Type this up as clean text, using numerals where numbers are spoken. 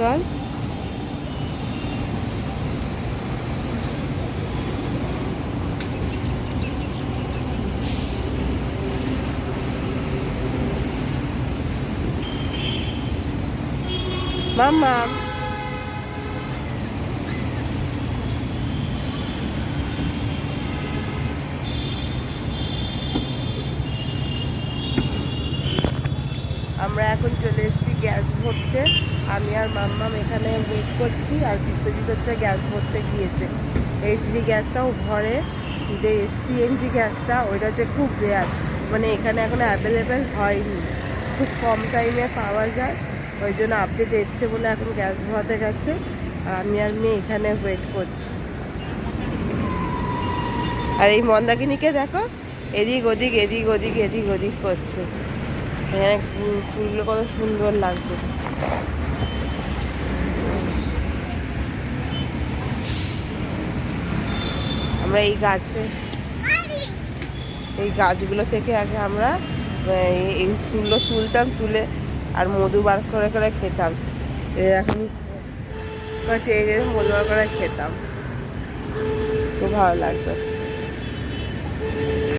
চল। মাম্মা আমরা এখন চলে এসেছি গ্যাস ভরতে। আমি আর মাম্মাম এখানে ওয়েট করছি, আর বিশ্বজিৎ হচ্ছে গ্যাস ভরতে গিয়েছে। এইচডি গ্যাসটাও ভরে, যে সিএনজি গ্যাসটা ওইটা হচ্ছে খুব রেয়ার, মানে এখানে এখনো অ্যাভেলেবেল হয়নি, খুব কম টাইমে পাওয়া যায়। ওই জন্য আপডেট এসছে বলে এখন গ্যাস ভরাতে গেছে, আর আমি আর মেয়ে এখানে ওয়েট করছি। আর এই মন্দাকিনীকে দেখো, এদিক ওদিক এদিক ওদিক এদিক ওদিক করছে। এখানে ফুলগুলো কত সুন্দর লাগছে। আমরা এই গাছগুলো থেকে আগে আমরা এই ফুলগুলো তুলতাম, তুলে আর মধু বার করে করে খেতাম। এখন টেনে মধু বার করে খেতাম, খুব ভালো লাগতো।